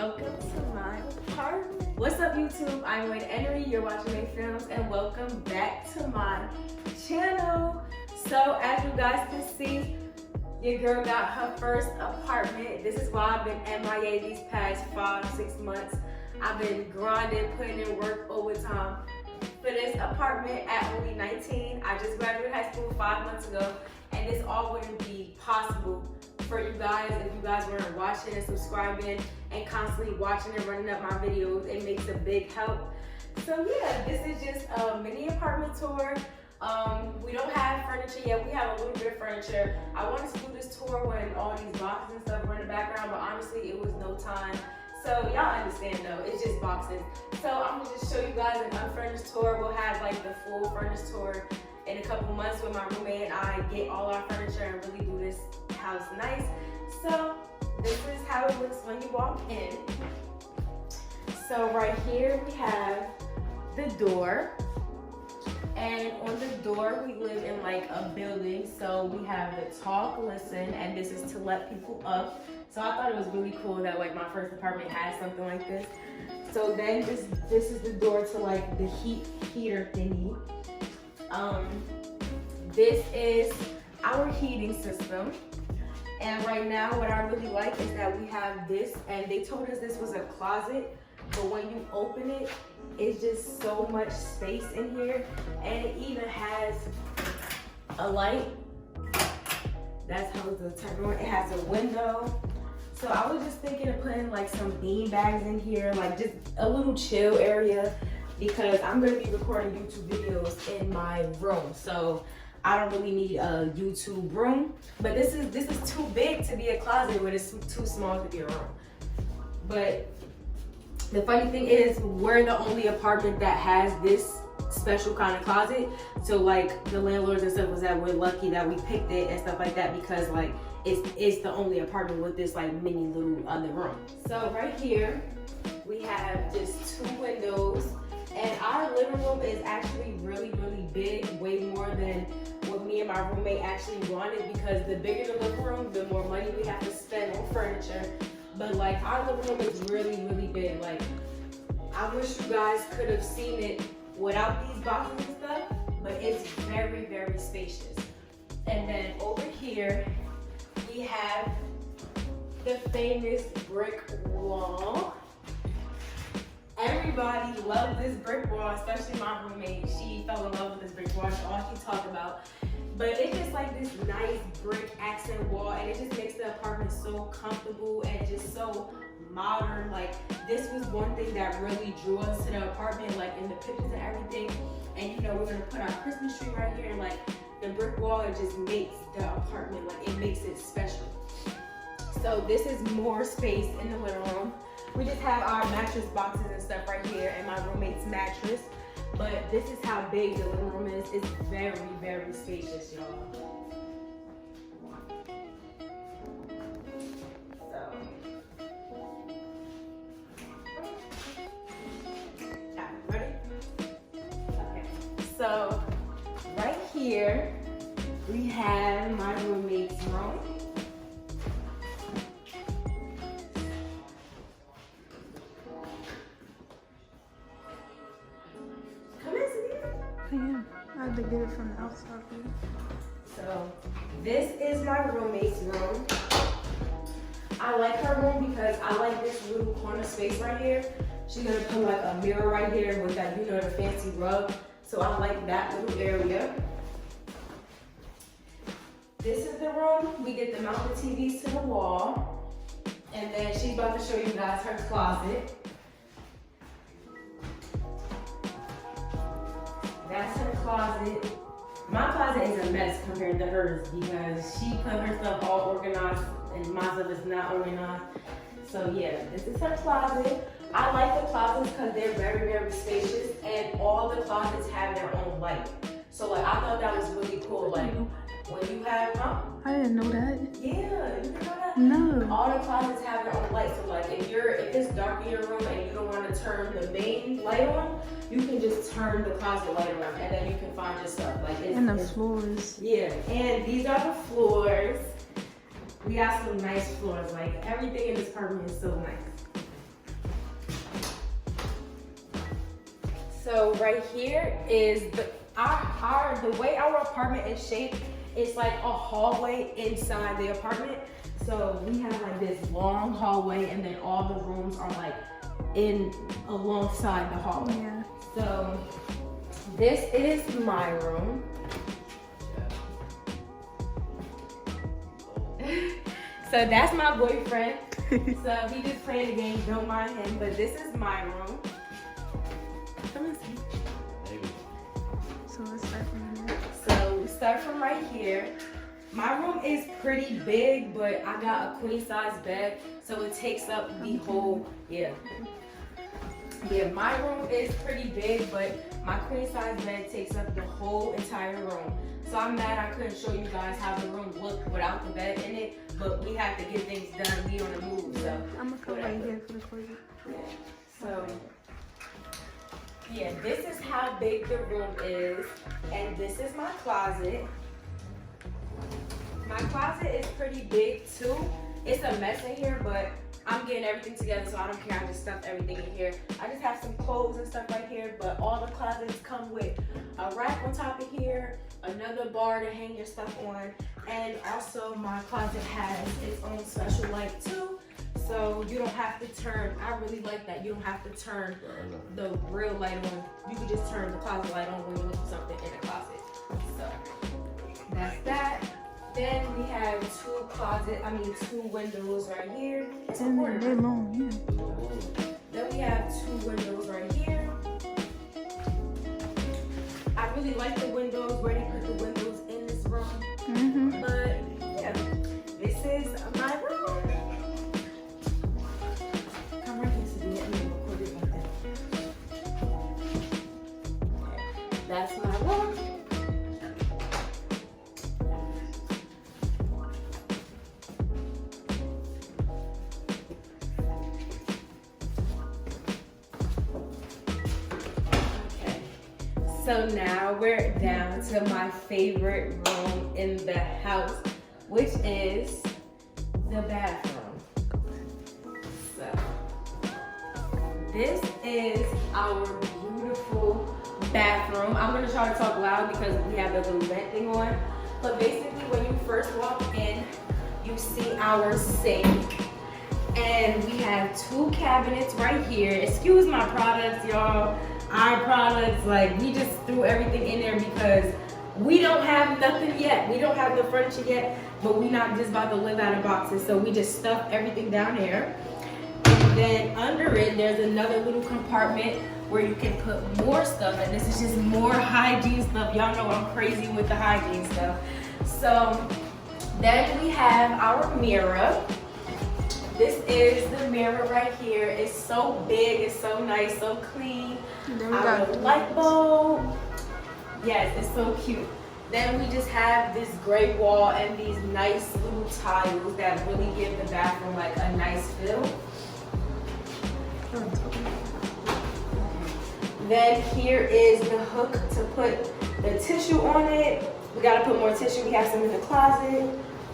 welcome to my apartment. What's up, YouTube? I'm Wayne Enery, you're watching May Films, and welcome back to my channel. So as you guys can see, your girl got her first apartment. This is why I've been MIA these past 5-6 months. I've been grinding, putting in work overtime for this apartment at only 19. I just graduated high school 5 months ago, and this all wouldn't be possible for you guys if you guys weren't watching and subscribing and constantly watching and running up my videos. It makes a big help. So yeah, this is just a mini apartment tour. We don't have furniture yet. We have a little bit of furniture. I wanted to do this tour when all these boxes and stuff were in the background, but honestly, it was no time. So y'all understand though, it's just boxes. So I'm gonna just show you guys an unfurnished tour. We'll have like the full furnished tour in a couple months when my roommate and I get all our furniture and really do this house nice. So this is how it looks when you walk in. So right here we have the door. And on the door, we live in like a building. So we have the talk, listen, and this is to let people up. So I thought it was really cool that like my first apartment had something like this. So then this is the door to like the heater thingy. This is our heating system. And right now what I really like is that we have this, and they told us this was a closet, but when you open it, it's just so much space in here. And it even has a light. That's how it's turned on. It has a window. So I was just thinking of putting like some bean bags in here, like just a little chill area, because I'm gonna be recording YouTube videos in my room. So I don't really need a YouTube room, but this is too big to be a closet, but it's too small to be a room. But the funny thing is, we're the only apartment that has this special kind of closet. So like the landlords and stuff was that we're lucky that we picked it and stuff like that, because like it's the only apartment with this like mini little other room. So right here we have just 2 windows, and our living room is actually really big, way more than what me and my roommate actually wanted, because the bigger the living room, the more money we have to spend on furniture. But like our living room is really big. Like I wish you guys could have seen it without these boxes and stuff, but it's very spacious. And then over here we have the famous brick wall. Everybody loves this brick wall, especially my roommate. She fell in love with this brick wall. That's all she talked about. But it's just like this nice brick accent wall, and it just makes the apartment so comfortable and just so modern. Like this was one thing that really drew us to the apartment, like in the pictures and everything. And you know, we're gonna put our Christmas tree right here, and like the brick wall, it just makes the apartment, like it makes it special. So this is more space in the living room. We just have our mattress boxes and stuff right here, and my roommate's mattress. But this is how big the living room is. It's very spacious, y'all. So, ready? Okay. So, right here, we have my roommate's room. Yeah, I had to get it from the outside. So this is my roommate's room. I like her room because I like this little corner space right here. She's gonna put like a mirror right here with that, you know, the fancy rug. So I like that little area. This is the room. We get to mount the TVs to the wall. And then she's about to show you guys her closet. That's her closet. My closet is a mess compared to hers, because she put her stuff all organized and my stuff is not organized. So yeah, this is her closet. I like the closets because they're very spacious, and all the closets have their own light. So like I thought that was really cool. Like when you have, I didn't know that. Yeah, you didn't know that? No. All the closets have their own light. So like if it's dark in your room and you don't want to turn the main light on, you can just turn the closet light on, and then you can find your stuff. Like and the floors. Yeah, and these are the floors. We got some nice floors. Like everything in this apartment is so nice. So right here is the way our apartment is shaped. It's like a hallway inside the apartment. So we have like this long hallway, and then all the rooms are like in alongside the hallway. Yeah. So this is my room. So that's my boyfriend. So he just playing the game, don't mind him. But this is my room. Come and see. So let's start from here. So we start from right here. My room is pretty big, but I got a queen size bed, so it takes up the whole, yeah, my room is pretty big, but my queen size bed takes up the whole entire room. So I'm mad I couldn't show you guys how the room looked without the bed in it, but we have to get things done, we on the move, so. I'm gonna come right here for the closet. So, yeah, this is how big the room is, and this is my closet. My closet is pretty big too. It's a mess in here, but I'm getting everything together, so I don't care. I just stuffed everything in here. I just have some clothes and stuff right here, but all the closets come with a rack on top of here, another bar to hang your stuff on, and also my closet has its own special light too. So you don't have to turn, I really like that, you don't have to turn the real light on. You can just turn the closet light on when you look for something in the closet. So that's that. Then we have two windows right here. It's important. They're long, yeah. Then we have two windows right here. I really like the windows, where they put the windows in this room. Mm-hmm. But yeah, this is my room. Come right here so you let me record it like that. That's my room. So now we're down to my favorite room in the house, which is the bathroom. So this is our beautiful bathroom. I'm gonna try to talk loud because we have the little vent thing on. But basically when you first walk in, you see our sink. And we have two cabinets right here. Excuse my products, y'all. Our products, like, we just threw everything in there because we don't have nothing yet. We don't have the furniture yet, but we not just about to live out of boxes. So we just stuffed everything down here. And then under it, there's another little compartment where you can put more stuff. And this is just more hygiene stuff. Y'all know I'm crazy with the hygiene stuff. So then we have our mirror. This is the mirror right here. It's so big, it's so nice, so clean. Our light bulb. Yes, it's so cute. Then we just have this gray wall and these nice little tiles that really give the bathroom like a nice feel. Then here is the hook to put the tissue on it. We gotta put more tissue. We have some in the closet.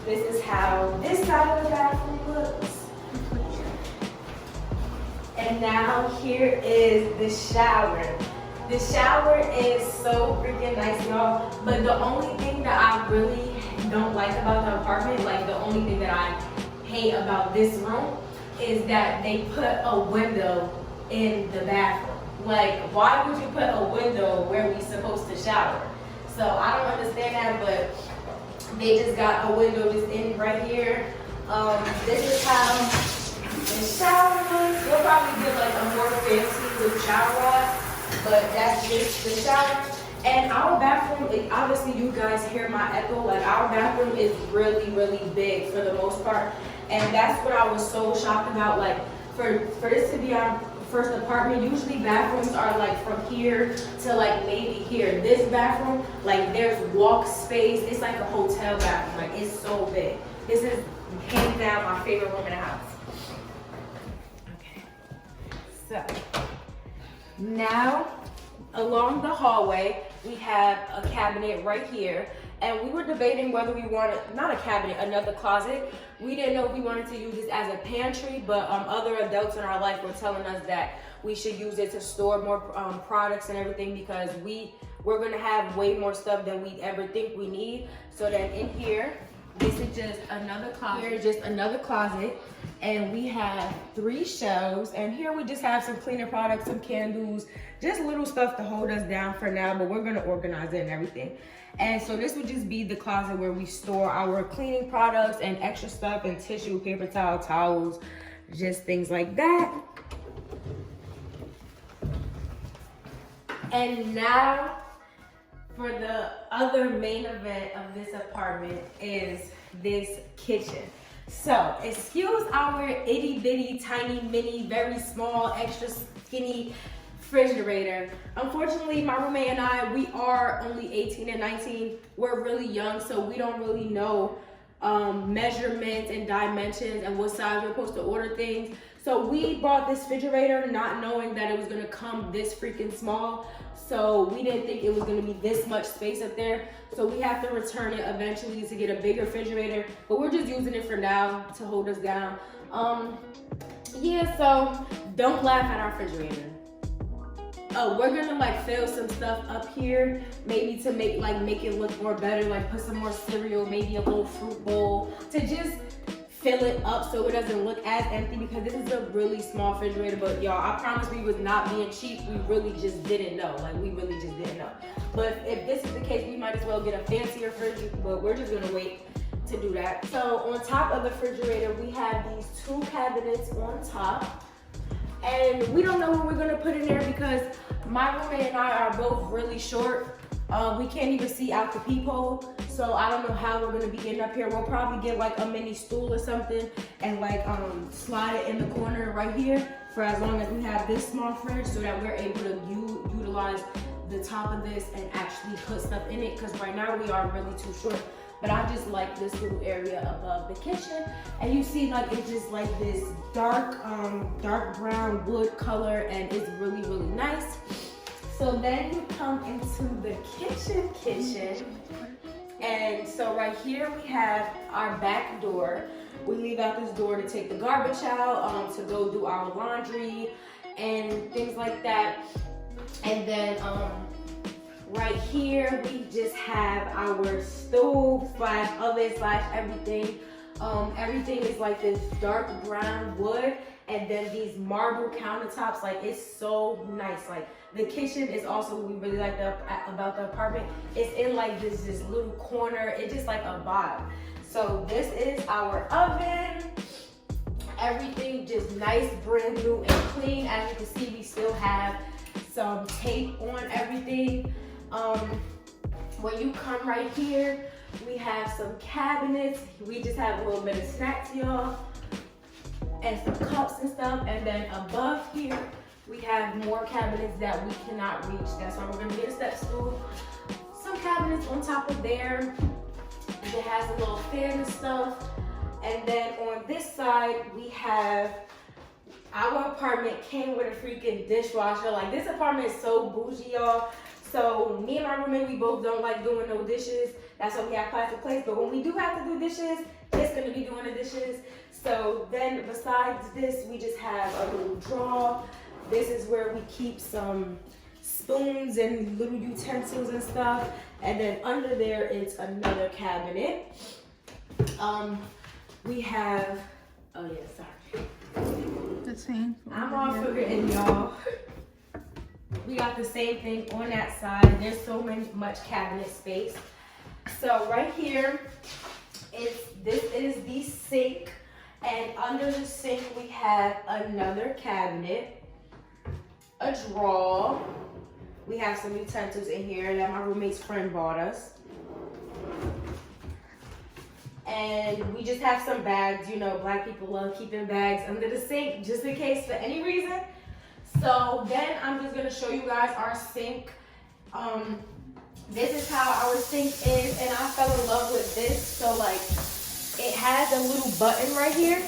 This is how this side of the bathroom looks. And now here is the shower. The shower is so freaking nice, y'all. But the only thing that I really don't like about the apartment, like the only thing that I hate about this room, is that they put a window in the bathroom. Like, why would you put a window where we supposed to shower? So I don't understand that, but they just got a window just in right here. This is how the shower looks. We'll probably get like a more fancy with shower rod, but that's just the shower. And our bathroom, like, obviously you guys hear my echo, like our bathroom is really, really big for the most part. And that's what I was so shocked about. Like for this to be our first apartment, usually bathrooms are like from here to like maybe here. This bathroom, like there's walk space. It's like a hotel bathroom. Like it's so big. This is hands down my favorite room in the house. So now along the hallway we have a cabinet right here, And we were debating whether we wanted, not a cabinet, another closet. We didn't know if we wanted to use this as a pantry, but other adults in our life were telling us that we should use it to store more products and everything, because we're gonna have way more stuff than we ever think we need. So then in here, this is just another closet. Here's just another closet, and we have 3 shelves. And here we just have some cleaner products, some candles, just little stuff to hold us down for now, but we're gonna organize it and everything. And so this would just be the closet where we store our cleaning products and extra stuff and tissue, paper towel, towels, just things like that. And now for the other main event of this apartment is this kitchen. So excuse our itty bitty, tiny, mini, very small, extra skinny refrigerator. Unfortunately, my roommate and I, we are only 18 and 19. We're really young, so we don't really know measurements and dimensions and what size we're supposed to order things. So we bought this refrigerator not knowing that it was gonna come this freaking small. So we didn't think it was gonna be this much space up there. So we have to return it eventually to get a bigger refrigerator, but we're just using it for now to hold us down. Yeah, so don't laugh at our refrigerator. We're gonna like fill some stuff up here, maybe to make it look more better, like put some more cereal, maybe a little fruit bowl to just fill it up so it doesn't look as empty, because this is a really small refrigerator. But y'all, I promise we was not being cheap. We really just didn't know. We really just didn't know. But if this is the case, we might as well get a fancier fridge, but we're just gonna wait to do that. So on top of the refrigerator, we have these 2 cabinets on top. And we don't know what we're gonna put in there because my roommate and I are both really short. We can't even see out the peephole. So I don't know how we're gonna be getting up here. We'll probably get like a mini stool or something and like slide it in the corner right here for as long as we have this small fridge, so that we're able to utilize the top of this and actually put stuff in it, because right now we are really too short. But I just like this little area above the kitchen. And you see like it's just like this dark brown wood color, and it's really, really nice. So then you come into the kitchen. And so right here we have our back door. We leave out this door to take the garbage out, to go do our laundry and things like that. And then right here we just have our stove / oven / everything. Everything is like this dark brown wood, and then these marble countertops. Like, it's so nice. Like, the kitchen is also what we really like about the apartment. It's in like this little corner. It's just like a vibe. So this is our oven. Everything just nice, brand new and clean. As you can see, we still have some tape on everything. When you come right here, we have some cabinets. We just have a little bit of snacks, y'all, and some cups and stuff. And then above here, we have more cabinets that we cannot reach. That's why we're gonna get a step stool. Some cabinets on top of there. It has a little fan and stuff. And then on this side, we have our apartment came with a freaking dishwasher. Like, this apartment is so bougie, y'all. So me and my roommate, we both don't like doing no dishes. That's why we have plastic plates. But when we do have to do dishes, it's gonna be doing the dishes. So then besides this, we just have a little drawer. This is where we keep some spoons and little utensils and stuff. And then under there, it's another cabinet. We have, oh yeah, sorry. The same. I'm all forgetting, y'all. We got the same thing on that side. There's so much cabinet space. So right here, this is the sink, and under the sink we have another cabinet, a drawer. We have some utensils in here that my roommate's friend bought us. And we just have some bags. You know, Black people love keeping bags under the sink just in case for any reason. So then I'm just gonna show you guys our sink. This is how our sink is, and I fell in love with this. So like, it has a little button right here,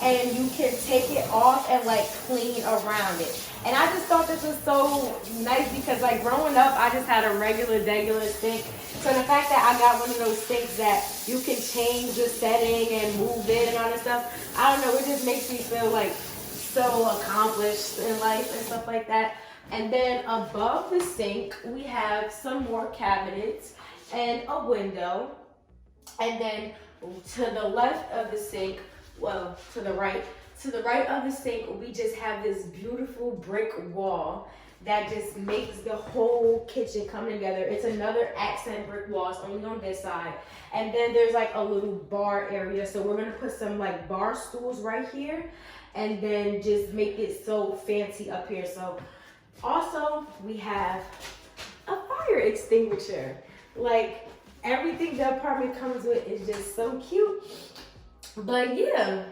and you can take it off and like clean around it. And I just thought this was so nice because like growing up, I just had a regular sink. So the fact that I got one of those sinks that you can change the setting and move it and all that stuff, I don't know, it just makes me feel like so accomplished in life and stuff like that. And then above the sink, we have some more cabinets and a window. And then to the left of the sink, well, to the right of the sink, we just have this beautiful brick wall that just makes the whole kitchen come together. It's another accent brick wall. It's only on this side. And then there's like a little bar area. So we're gonna put some like bar stools right here and then just make it so fancy up here. So also we have a fire extinguisher. Like everything the apartment comes with is just so cute. But yeah,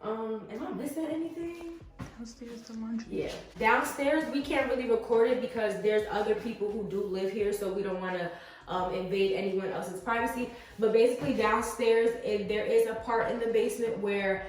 am I missing anything? Downstairs the laundry. Yeah, downstairs we can't really record it because there's other people who do live here, so we don't want to invade anyone else's privacy. But basically downstairs, there is a part in the basement where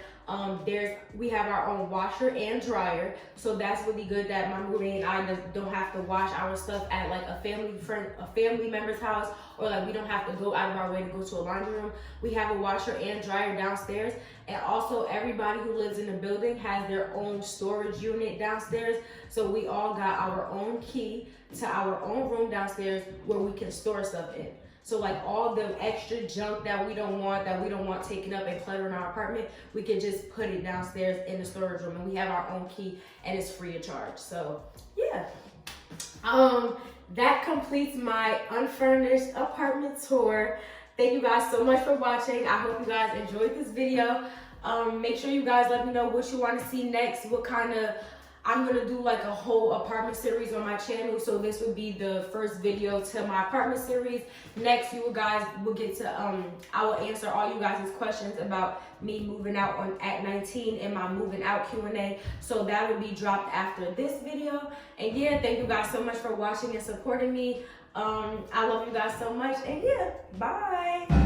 we have our own washer and dryer, so that's really good that my roommate and I don't have to wash our stuff at like a family member's house, or like we don't have to go out of our way to go to a laundry room. We have a washer and dryer downstairs, and also everybody who lives in the building has their own storage unit downstairs, so we all got our own key to our own room downstairs where we can store stuff in. So like all the extra junk that we don't want taken up and clutter in our apartment, we can just put it downstairs in the storage room, and we have our own key and it's free of charge. So yeah, that completes my unfurnished apartment tour. Thank you guys so much for watching. I hope you guys enjoyed this video. Make sure you guys let me know what you want to see next, what kind of, I'm gonna do like a whole apartment series on my channel, so this would be the first video to my apartment series. Next, you guys will get to, I will answer all you guys' questions about me moving out at 19 and my moving out Q&A. So that will be dropped after this video. And yeah, thank you guys so much for watching and supporting me. I love you guys so much, and yeah, bye.